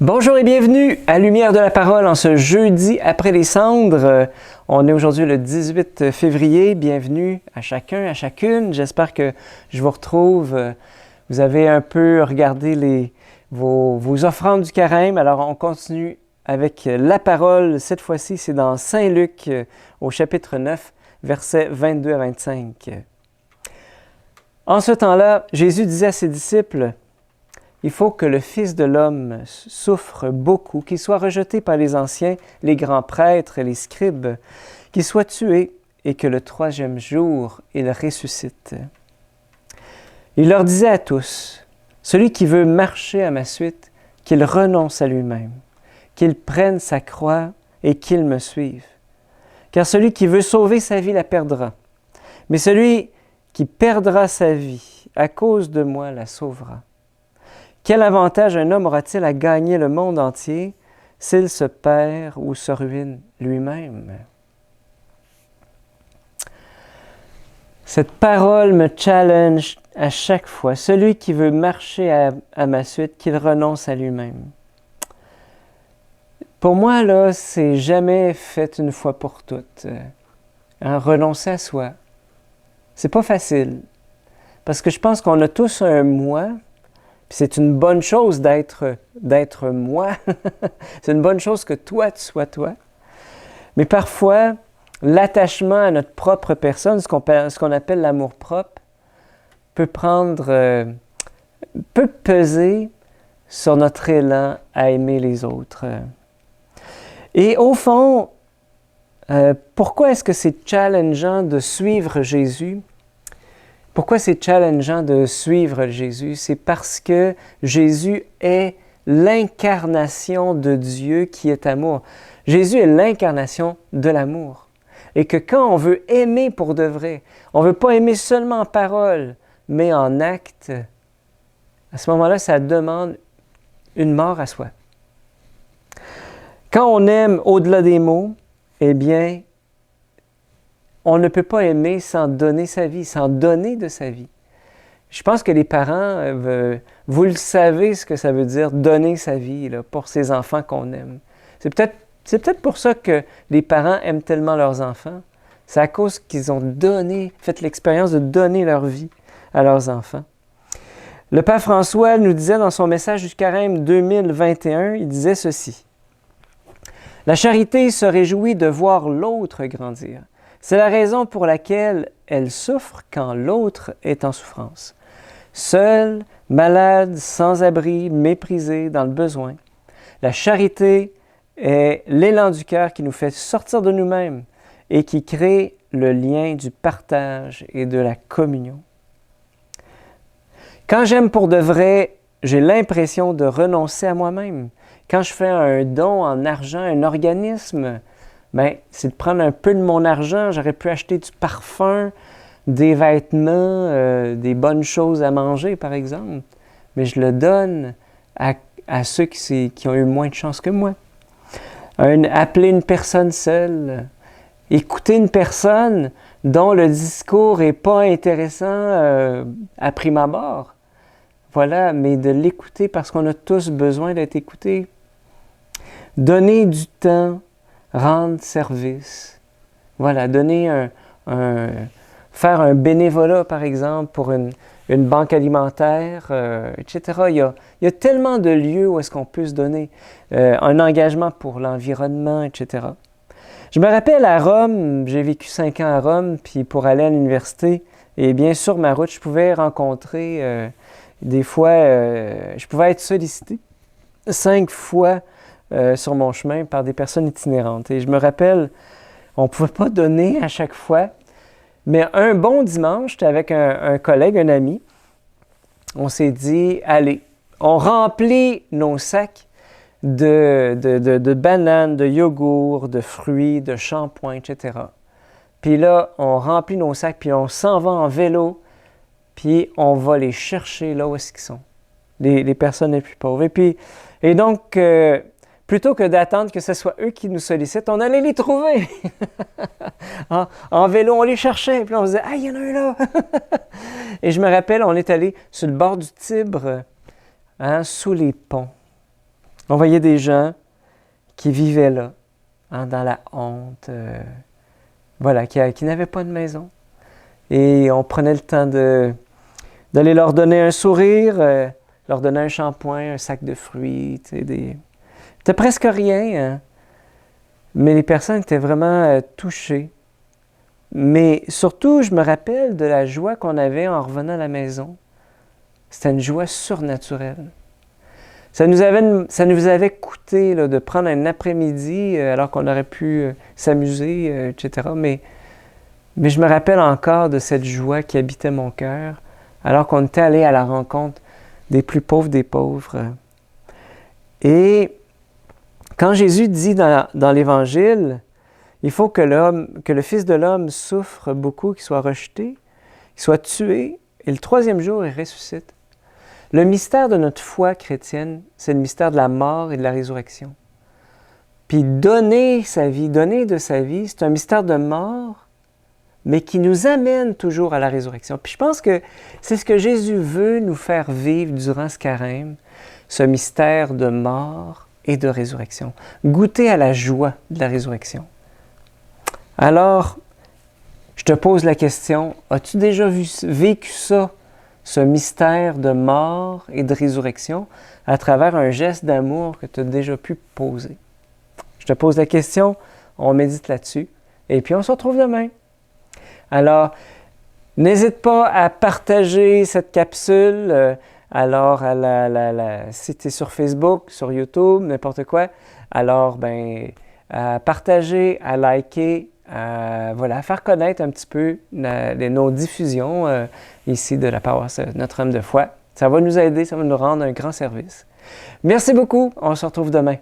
Bonjour et bienvenue à Lumière de la Parole en ce jeudi après les cendres. On est aujourd'hui le 18 février. Bienvenue à chacun, à chacune. J'espère que je vous retrouve. Vous avez un peu regardé vos offrandes du carême. Alors on continue avec la parole. Cette fois-ci, c'est dans Saint Luc au chapitre 9, versets 22 à 25. En ce temps-là, Jésus disait à ses disciples: il faut que le Fils de l'homme souffre beaucoup, qu'il soit rejeté par les anciens, les grands prêtres et les scribes, qu'il soit tué et que le troisième jour, il ressuscite. Il leur disait à tous: celui qui veut marcher à ma suite, qu'il renonce à lui-même, qu'il prenne sa croix et qu'il me suive. Car celui qui veut sauver sa vie la perdra, mais celui qui perdra sa vie à cause de moi la sauvera. Quel avantage un homme aura-t-il à gagner le monde entier s'il se perd ou se ruine lui-même? Cette parole me challenge à chaque fois. Celui qui veut marcher à ma suite, qu'il renonce à lui-même. Pour moi, là, c'est jamais fait une fois pour toutes. Renoncer à soi. C'est pas facile. Parce que je pense qu'on a tous un moi. Puis c'est une bonne chose d'être moi. C'est une bonne chose que toi, tu sois toi. Mais parfois, l'attachement à notre propre personne, ce qu'on appelle l'amour-propre, peut peser sur notre élan à aimer les autres. Et au fond, pourquoi est-ce que c'est challengeant de suivre Jésus? Pourquoi c'est challengeant de suivre Jésus? C'est parce que Jésus est l'incarnation de Dieu qui est amour. Jésus est l'incarnation de l'amour. Et que quand on veut aimer pour de vrai, on ne veut pas aimer seulement en parole, mais en acte, à ce moment-là, ça demande une mort à soi. Quand on aime au-delà des mots, eh bien, on ne peut pas aimer sans donner sa vie, sans donner de sa vie. Je pense que les parents, vous le savez ce que ça veut dire, donner sa vie là, pour ses enfants qu'on aime. C'est peut-être pour ça que les parents aiment tellement leurs enfants. C'est à cause qu'ils ont fait l'expérience de donner leur vie à leurs enfants. Le Père François nous disait dans son message du Carême 2021, il disait ceci: « La charité se réjouit de voir l'autre grandir. C'est la raison pour laquelle elle souffre quand l'autre est en souffrance. Seule, malade, sans abri, méprisée, dans le besoin. La charité est l'élan du cœur qui nous fait sortir de nous-mêmes et qui crée le lien du partage et de la communion. Quand j'aime pour de vrai, j'ai l'impression de renoncer à moi-même. Quand je fais un don en argent à un organisme, c'est de prendre un peu de mon argent. J'aurais pu acheter du parfum, des vêtements, des bonnes choses à manger, par exemple. Mais je le donne à ceux qui ont eu moins de chance que moi. Appeler une personne seule, écouter une personne dont le discours n'est pas intéressant à prime abord. Voilà, mais de l'écouter parce qu'on a tous besoin d'être écoutés. Donner du temps, rendre service. Voilà, faire un bénévolat, par exemple, pour une banque alimentaire, etc. Il y a tellement de lieux où est-ce qu'on peut se donner un engagement pour l'environnement, etc. Je me rappelle à Rome, j'ai vécu 5 ans à Rome, puis pour aller à l'université, et bien sur ma route, je pouvais rencontrer des fois, je pouvais être sollicité 5 fois sur mon chemin par des personnes itinérantes. Et je me rappelle, on ne pouvait pas donner à chaque fois, mais un bon dimanche, j'étais avec un collègue, un ami, on s'est dit, allez, on remplit nos sacs de bananes, de yogourt, de fruits, de shampoing, etc. Puis là, on remplit nos sacs, puis on s'en va en vélo, puis on va les chercher là où est-ce qu'ils sont, les personnes les plus pauvres. Et donc, plutôt que d'attendre que ce soit eux qui nous sollicitent, on allait les trouver. en vélo, on les cherchait. Puis on se disait, ah, il y en a un là. Et je me rappelle, on est allé sur le bord du Tibre, sous les ponts. On voyait des gens qui vivaient là, hein, dans la honte, voilà, qui n'avaient pas de maison. Et on prenait le temps d'aller leur donner un sourire, leur donner un shampoing, un sac de fruits, tu sais, c'était presque rien, hein? Mais les personnes étaient vraiment touchées. Mais surtout, je me rappelle de la joie qu'on avait en revenant à la maison. C'était une joie surnaturelle. Ça nous avait coûté là, de prendre un après-midi alors qu'on aurait pu s'amuser, etc. Mais je me rappelle encore de cette joie qui habitait mon cœur alors qu'on était allé à la rencontre des plus pauvres des pauvres. Et quand Jésus dit dans l'Évangile, il faut que le Fils de l'homme souffre beaucoup, qu'il soit rejeté, qu'il soit tué, et le troisième jour, il ressuscite. Le mystère de notre foi chrétienne, c'est le mystère de la mort et de la résurrection. Puis donner de sa vie, c'est un mystère de mort, mais qui nous amène toujours à la résurrection. Puis je pense que c'est ce que Jésus veut nous faire vivre durant ce carême, ce mystère de mort et de résurrection. Goûter à la joie de la résurrection. Alors, je te pose la question, as-tu déjà vécu ça, ce mystère de mort et de résurrection, à travers un geste d'amour que tu as déjà pu poser? Je te pose la question, on médite là-dessus, et puis on se retrouve demain. Alors, n'hésite pas à partager cette capsule, alors si tu es sur Facebook, sur YouTube, n'importe quoi, alors à partager, à liker, à faire connaître un petit peu nos diffusions ici de la paroisse Notre-Dame de Foi. Ça va nous aider, ça va nous rendre un grand service. Merci beaucoup, on se retrouve demain.